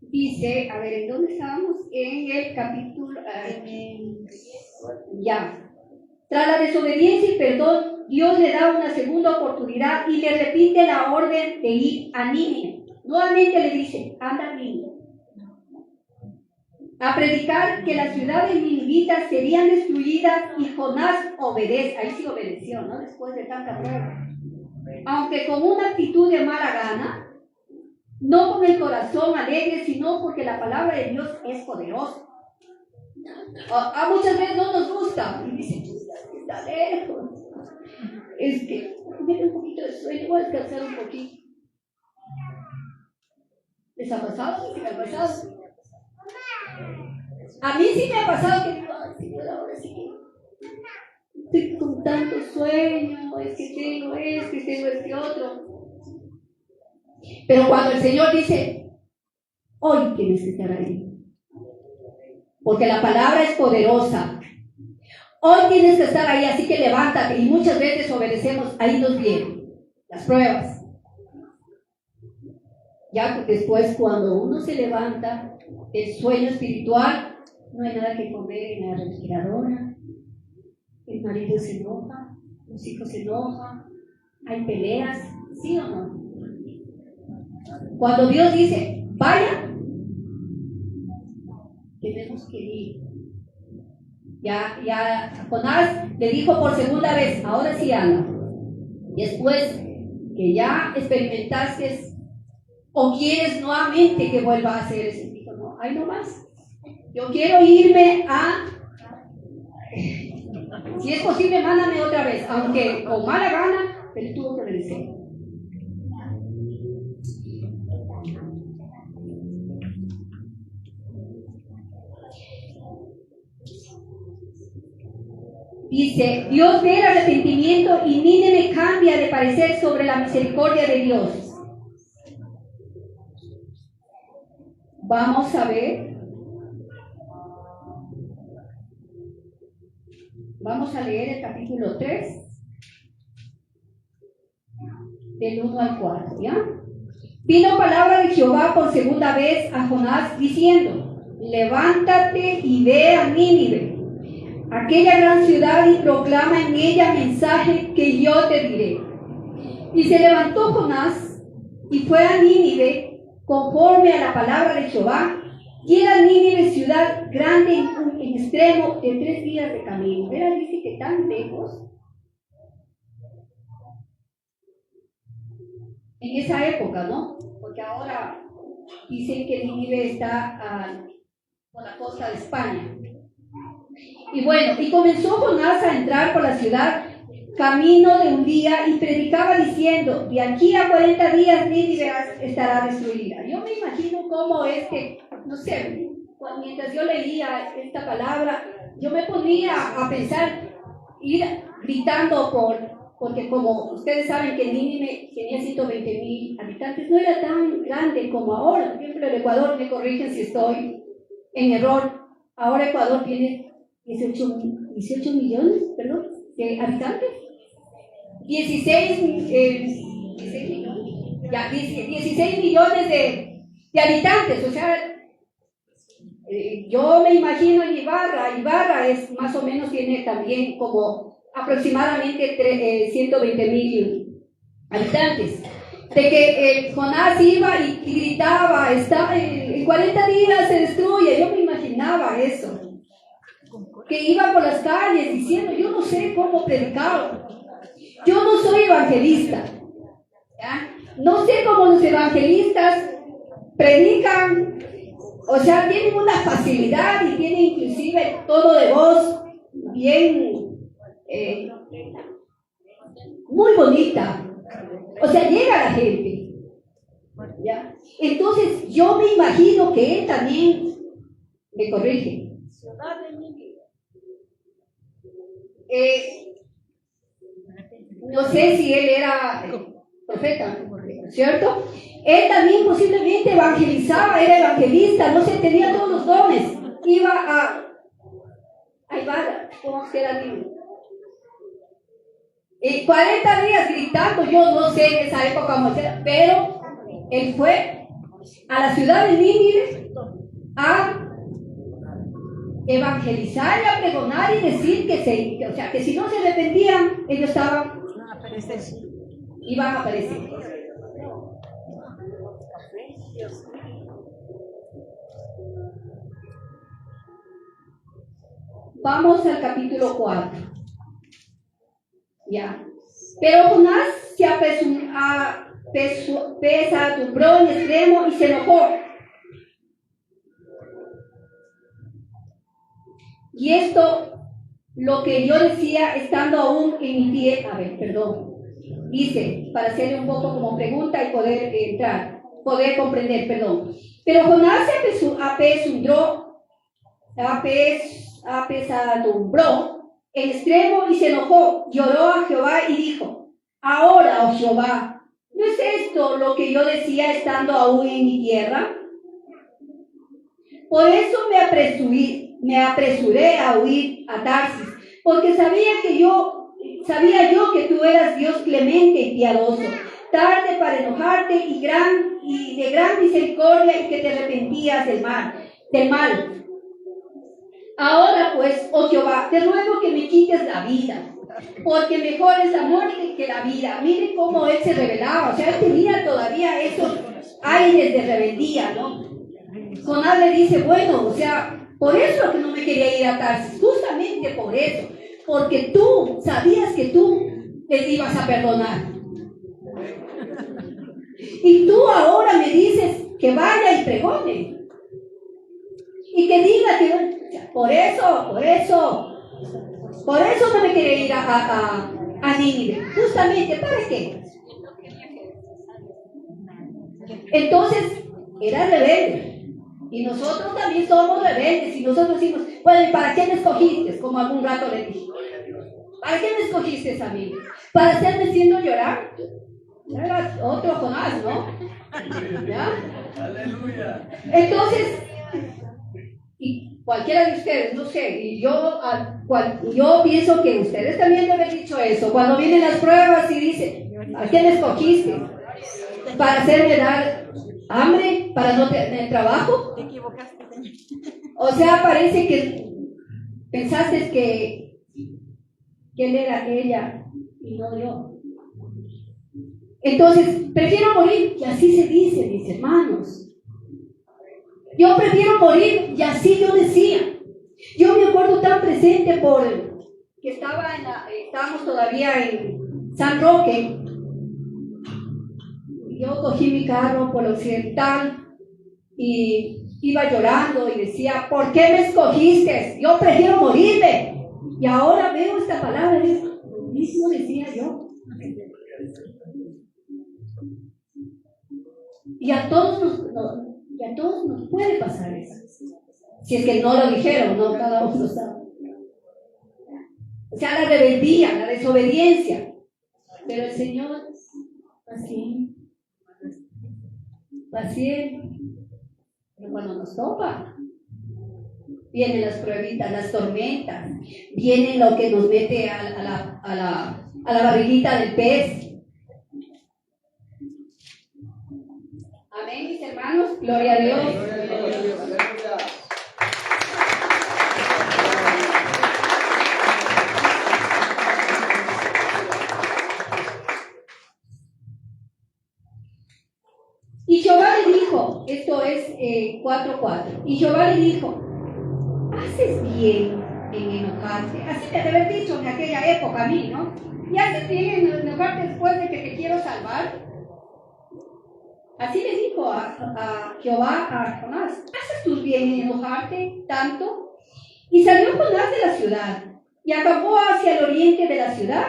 Dice, a ver, ¿en dónde estábamos? En el capítulo. Ya. Tras la desobediencia y perdón, Dios le da una segunda oportunidad y le repite la orden de ir a Nínive. Nuevamente le dice, anda a Nínive, a predicar que las ciudades ninivitas serían destruidas, y Jonás obedece. Ahí sí obedeció, ¿no? Después de tanta prueba. Aunque con una actitud de mala gana, no con el corazón alegre, sino porque la palabra de Dios es poderosa. A muchas veces no nos gusta y dicen, está lejos. Es que me da un poquito de sueño, voy a descansar un poquito. ¿Les ha pasado? ¿Sí me ha pasado? A mí sí me ha pasado que digo, ay, Señor, ahora sí. Estoy con tanto sueño, es que tengo este otro. Pero cuando el Señor dice, hoy tienes que estar ahí. Porque la palabra es poderosa. Hoy tienes que estar ahí, así que levántate. Y muchas veces obedecemos, ahí nos vienen las pruebas. Ya después, cuando uno se levanta, el sueño espiritual, no hay nada que comer en la refrigeradora, el marido se enoja, los hijos se enojan, hay peleas, ¿sí o no? Cuando Dios dice, vaya, tenemos que ir. Ya Jonás le dijo por segunda vez, ahora sí anda. Después que ya experimentaste, o quieres nuevamente que vuelva a hacer eso, dijo, no, ahí no más. Yo quiero irme a, si es posible, mándame otra vez, aunque con mala gana, pero tuvo que obedecer. Dice, Dios ve el arrepentimiento y Nínive cambia de parecer sobre la misericordia de Dios. Vamos a ver. Vamos a leer el capítulo 3, del 1 al 4, ¿ya? Vino palabra de Jehová por segunda vez a Jonás diciendo, levántate y ve a Nínive, aquella gran ciudad, y proclama en ella mensaje que yo te diré. Y se levantó Jonás y fue a Nínive conforme a la palabra de Jehová, y era Nínive ciudad grande en extremo de 3 días de camino. Era, dice que tan lejos. En esa época, ¿no? Porque ahora dicen que Nínive está por la costa de España. Y bueno, y comenzó Jonás a entrar por la ciudad camino de un día y predicaba diciendo, de aquí a 40 días Nínive estará destruida. Yo me imagino cómo es que, no sé, mientras yo leía esta palabra, yo me ponía a pensar, ir gritando porque como ustedes saben que Nínive tenía 120,000 habitantes, no era tan grande como ahora. Por ejemplo, el Ecuador, me corrigen si estoy en error, ahora Ecuador tiene 18 millones, perdón, de habitantes. 16 millones de habitantes, o sea, yo me imagino en Ibarra es más o menos, tiene también como aproximadamente 120,000 habitantes. de que Jonás iba y gritaba, en 40 días se destruye. Yo me imaginaba eso, que iba por las calles diciendo, yo no sé cómo predicaba, yo no soy evangelista, ¿ya? No sé cómo los evangelistas predican, o sea, tienen una facilidad y tienen inclusive tono de voz bien, muy bonita, o sea, llega a la gente, ¿ya? Entonces yo me imagino que él también me corrige. No sé si él era profeta, ¿cierto? Él también posiblemente evangelizaba, era evangelista, no sé, tenía todos los dones. Iba a Ibarra, ¿cómo que era niño? 40 días gritando, yo no sé en esa época cómo era, pero él fue a la ciudad de Nínive a evangelizar y a pregonar y decir que si no se arrepentían, ellos iban a aparecer. Vamos al capítulo 4. Ya. Pero Jonás se apesadumbró en extremo y se enojó. Y esto, lo que yo decía estando aún en mi pie, dice, para hacerle un poco como pregunta y poder comprender. Pero Jonás se apesadumbró en extremo y se enojó, lloró a Jehová y dijo, ahora, oh Jehová, ¿no es esto lo que yo decía estando aún en mi tierra? Por eso me apresuré a huir a Tarsis, porque sabía yo que tú eras Dios clemente y piadoso, tarde para enojarte y de gran misericordia, y que te arrepentías del mal. Ahora pues, oh Jehová, te ruego que me quites la vida, porque mejor es la muerte que la vida. Miren cómo él se rebelaba, o sea, él tenía todavía esos aires de rebeldía, ¿no? Jonás le dice, bueno, o sea, por eso que no me quería ir a Tarsis, justamente por eso, porque tú sabías que tú les ibas a perdonar. Y tú ahora me dices que vaya y pregone. Y que diga que por eso no me quería ir a Nínive. Justamente, ¿para qué? Entonces, era rebelde. Y nosotros también somos rebeldes. Y nosotros decimos, bueno, ¿y para qué me escogiste? Como algún rato le dije. ¿Para qué me escogiste a mí? ¿Para hacerme haciendo llorar? Era otro Jonás, ¿no? ¿Ya? Entonces, y cualquiera de ustedes, no sé, y yo pienso que ustedes también deben haber dicho eso. Cuando vienen las pruebas y dicen, ¿a qué me escogiste? ¿Para hacerme dar hambre? ¿Para no tener trabajo? Te equivocaste. O sea, parece que pensaste que él era ella y no yo. Entonces, prefiero morir, y así se dice, mis hermanos. Yo prefiero morir, y así yo decía. Yo me acuerdo tan presente que estábamos todavía en San Roque. Yo cogí mi carro por la Occidental y iba llorando y decía, ¿por qué me escogiste? Yo prefiero morirme. Y ahora veo esta palabra, lo mismo decía yo. Y a todos nos puede pasar eso. Si es que no lo dijeron, no, cada uno sabe. O sea, la rebeldía, la desobediencia. Pero el Señor, paciente. Pero cuando nos toca, vienen las pruebitas, las tormentas, viene lo que nos mete a la barriguita del pez. Amén, mis hermanos, gloria a Dios. Y Jehová le dijo, esto es 4:4, y Jehová le dijo, haces bien en enojarte. Así me debe haber dicho en aquella época a mí, ¿no? Y haces bien en enojarte después de que te quiero salvar. Así le dijo a Jehová a Jonás, ¿haces tú bien en enojarte tanto? Y salió Jonás de la ciudad y acampó hacia el oriente de la ciudad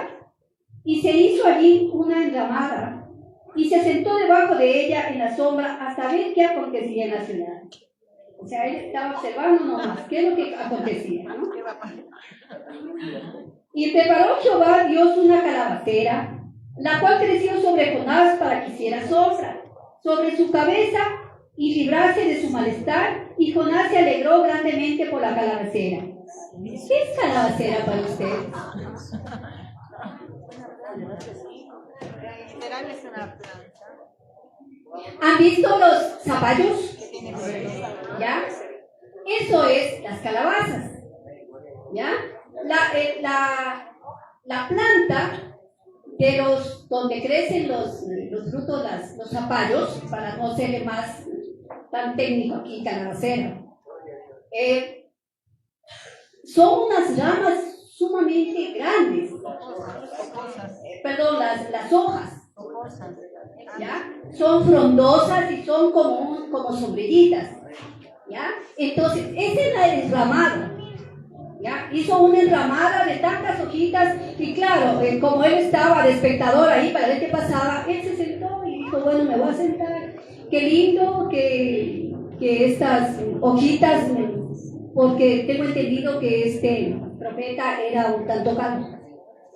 y se hizo allí una enramada y se sentó debajo de ella en la sombra hasta ver qué acontecía en la ciudad. O sea, él estaba observando nomás qué es lo que acontecía, ¿no? Y preparó Jehová Dios una calabacera, la cual creció sobre Jonás para que hiciera sombra sobre su cabeza y librase de su malestar, y Jonás se alegró grandemente por la calabacera. ¿Qué es calabacera para ustedes? Es una planta. ¿Han visto los zapallos? ¿Ya? Eso es las calabazas. ¿Ya? La planta de donde crecen los frutos, los zapallos, para no ser más tan técnico aquí, calabacera, son unas ramas sumamente grandes. Perdón, las hojas, ¿ya? Son frondosas y son como sombrillitas, ¿ya? Entonces, esa es la enramada, ¿ya? Hizo una enramada de tantas hojitas y claro, como él estaba de espectador ahí para ver qué pasaba, él se sentó y dijo, bueno, me voy a sentar. Qué lindo que estas hojitas, porque tengo entendido que este profeta era un tanto calvo,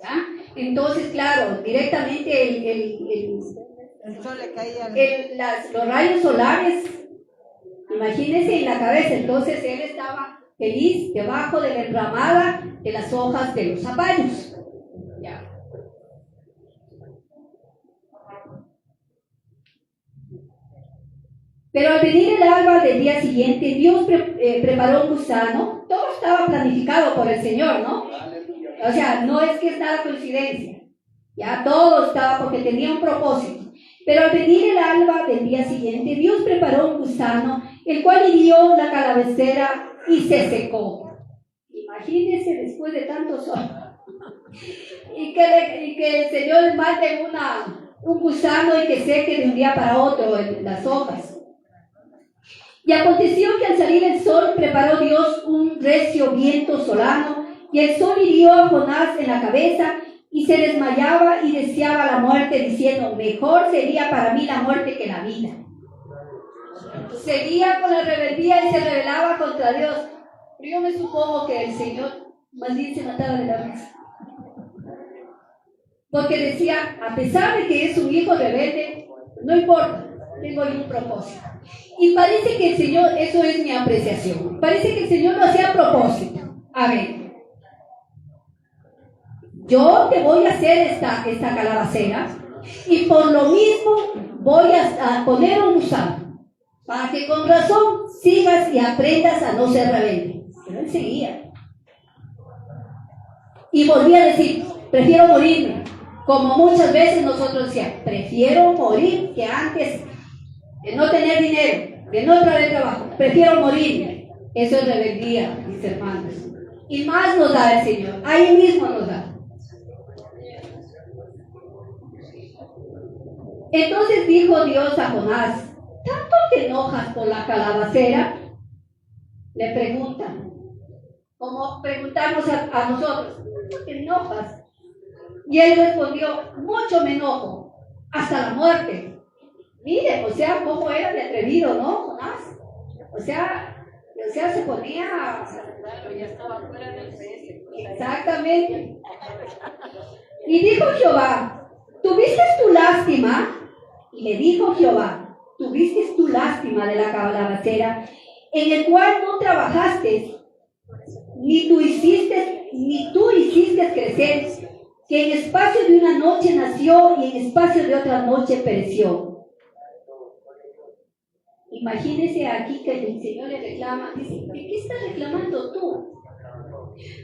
¿ya? Entonces, claro, directamente el sol le caía los rayos solares, imagínense, en la cabeza. Entonces él estaba feliz debajo de la enramada de las hojas de los zapallos. ¿Ya? Pero al venir el alba del día siguiente, Dios preparó un gusano. Todo estaba planificado por el Señor, ¿no? O sea, no es que es nada coincidencia. Ya todo estaba porque tenía un propósito. Pero al venir el alba del día siguiente, Dios preparó un gusano, el cual hirió la calabacera y se secó. Imagínense después de tanto sol. Y que el Señor les mande un gusano y que seque de un día para otro las hojas. Y aconteció que al salir el sol preparó Dios un recio viento solano, y el sol hirió a Jonás en la cabeza, y se desmayaba y deseaba la muerte, diciendo, mejor sería para mí la muerte que la vida. Seguía con la rebeldía y se rebelaba contra Dios. Pero yo me supongo que el Señor más bien se mataba de la risa. Porque decía, a pesar de que es un hijo rebelde, no importa, tengo un propósito. Y parece que el Señor, eso es mi apreciación, parece que el Señor lo hacía a propósito. A ver, yo te voy a hacer esta calabacera y por lo mismo voy a poner un gusano para que con razón sigas y aprendas a no ser rebelde. Pero él seguía. Y volvía a decir, prefiero morirme. Como muchas veces nosotros decíamos, prefiero morir que antes de no tener dinero, de no traer trabajo. Prefiero morirme. Eso es rebeldía, mis hermanos. Y más nos da el Señor. Ahí mismo nos da. Entonces dijo Dios a Jonás, ¿tanto te enojas por la calabacera? Le preguntan, como preguntamos a nosotros, ¿tanto te enojas? Y él respondió, mucho me enojo, hasta la muerte. Miren, o sea, cómo era de atrevido, ¿no, Jonás? O sea, se ponía... Claro, ya estaba fuera del peso. Exactamente. Y dijo Jehová, ¿tuviste tu lástima? Y le dijo Jehová, ¿tuviste tu lástima de la calabacera, en el cual no trabajaste, ni tú hiciste crecer, que en espacio de una noche nació y en espacio de otra noche pereció? Imagínese aquí que el Señor le reclama, dice, ¿de qué estás reclamando tú?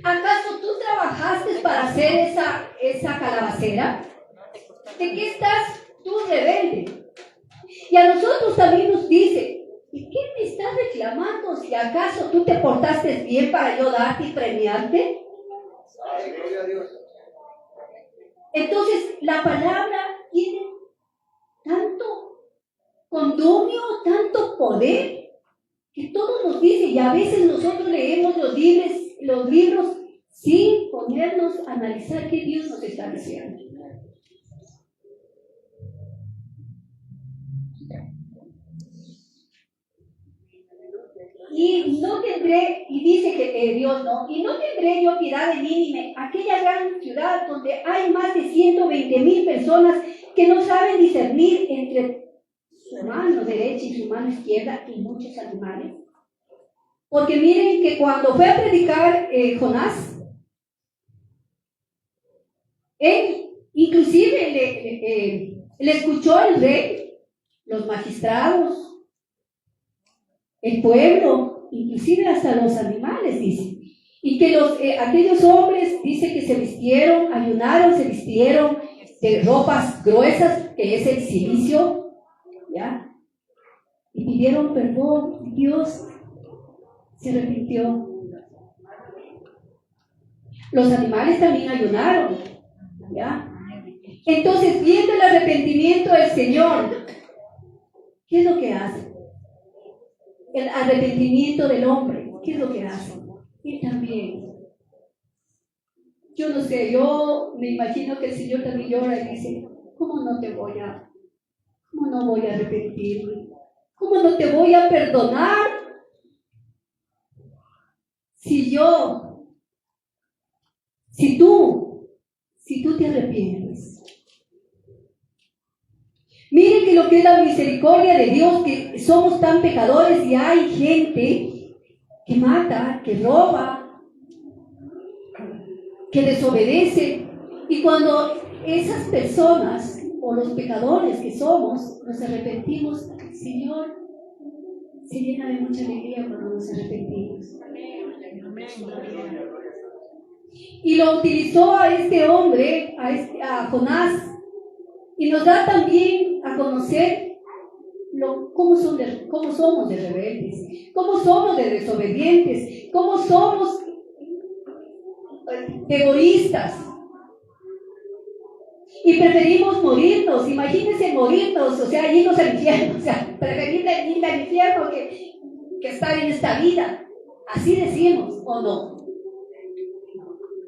¿Acaso tú trabajaste para hacer esa calabacera? ¿De qué estás tú rebelde? Y a nosotros también nos dice, ¿y qué me estás reclamando? Si acaso tú te portaste bien para yo darte y premiarte. Entonces, la palabra tiene tanto condumio, tanto poder, que todo nos dice, y a veces nosotros leemos los libros sin ponernos a analizar qué Dios nos está diciendo. Y no tendré, y dice que Dios no, y no tendré yo piedad de Nínive, aquella gran ciudad donde hay más de 120,000 personas que no saben discernir entre su mano derecha y su mano izquierda y muchos animales. Porque miren que cuando fue a predicar Jonás, él inclusive le escuchó el rey, los magistrados, el pueblo, inclusive hasta los animales, dice. Y que aquellos hombres, dice que se vistieron, ayunaron, se vistieron de ropas gruesas, que es el silicio, ¿ya? Y pidieron perdón. Dios se arrepintió. Los animales también ayunaron, ¿ya? Entonces, viendo el arrepentimiento del Señor, ¿qué es lo que hace? El arrepentimiento del hombre, ¿qué es lo que hace? Él también. Yo no sé, yo me imagino que el Señor también llora y dice, ¿cómo no voy a arrepentirme? ¿Cómo no te voy a perdonar? Si tú te arrepientes. Miren que lo que es la misericordia de Dios, que somos tan pecadores y hay gente que mata, que roba, que desobedece. Y cuando esas personas o los pecadores que somos nos arrepentimos, el Señor se llena de mucha alegría cuando nos arrepentimos. Y lo utilizó a este hombre, a Jonás, y nos da también a conocer cómo somos de rebeldes, cómo somos de desobedientes, cómo somos egoístas. Y preferimos morirnos, imagínense morirnos, o sea, irnos al infierno, o sea, preferir ir al infierno que estar en esta vida. Así decimos, ¿o no?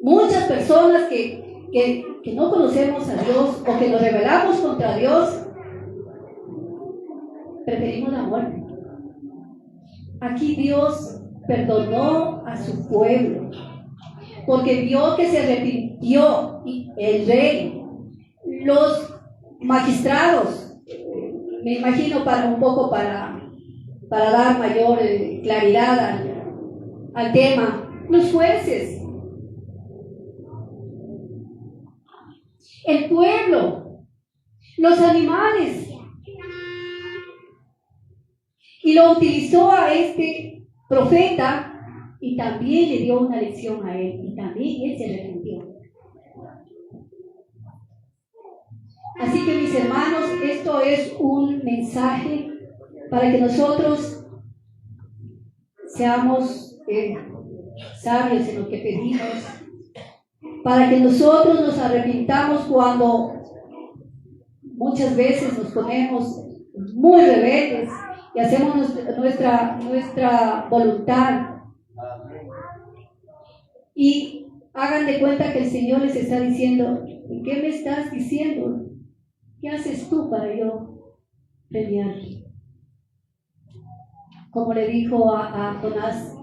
Muchas personas que no conocemos a Dios o que nos rebelamos contra Dios, preferimos la muerte. Aquí Dios perdonó a su pueblo porque vio que se arrepintió el rey, los magistrados, me imagino para dar mayor claridad al tema, los jueces, el pueblo, los animales. Y lo utilizó a este profeta y también le dio una lección a él. Y también él se arrepintió. Así que mis hermanos, esto es un mensaje para que nosotros seamos sabios en lo que pedimos, para que nosotros nos arrepintamos cuando muchas veces nos ponemos muy rebeldes y hacemos nuestra voluntad. Y hagan de cuenta que el Señor les está diciendo, ¿qué me estás diciendo? ¿Qué haces tú para yo premiarte? Como le dijo a Jonás.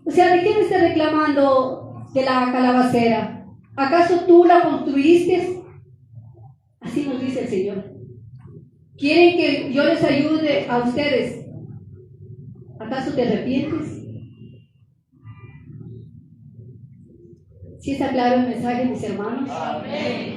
O sea, ¿de qué me estás reclamando de la calabacera? ¿Acaso tú la construiste? Así nos dice el Señor. ¿Quieren que yo les ayude a ustedes? ¿Acaso te arrepientes? ¿Sí está claro el mensaje, mis hermanos? Amén.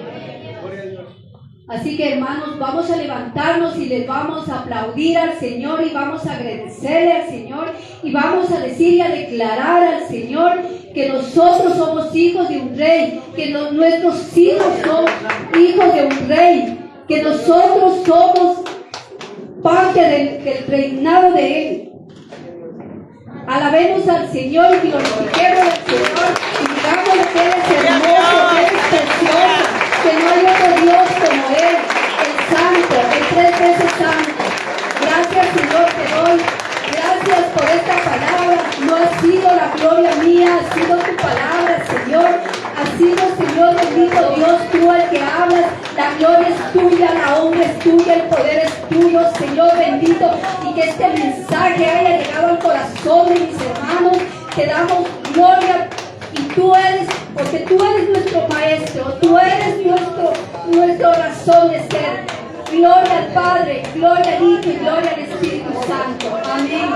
Así que, hermanos, vamos a levantarnos y les vamos a aplaudir al Señor y vamos a agradecerle al Señor y vamos a decir y a declarar al Señor que nosotros somos hijos de un rey, que nuestros hijos son hijos de un rey, que nosotros somos parte del reinado de Él. Alabemos al Señor y glorifiquemos al Señor y digamos que Él es hermoso, que Él es precioso, que no hay otro Dios como Él, el Santo, el 3 veces Santo. Gracias, Señor, te doy. Gracias por esta palabra. No ha sido la gloria mía, ha sido tu palabra, Señor. Ha sido, Señor bendito Dios, tú el que hablas. La gloria es tuya, la honra es tuya, el poder es tuyo, Señor bendito. Y que este mensaje haya llegado al corazón de mis hermanos. Te damos gloria. Y tú eres, porque tú eres nuestro maestro, tú eres nuestra razón de ser. Gloria al Padre, gloria al Hijo y gloria al Espíritu Santo. Amén.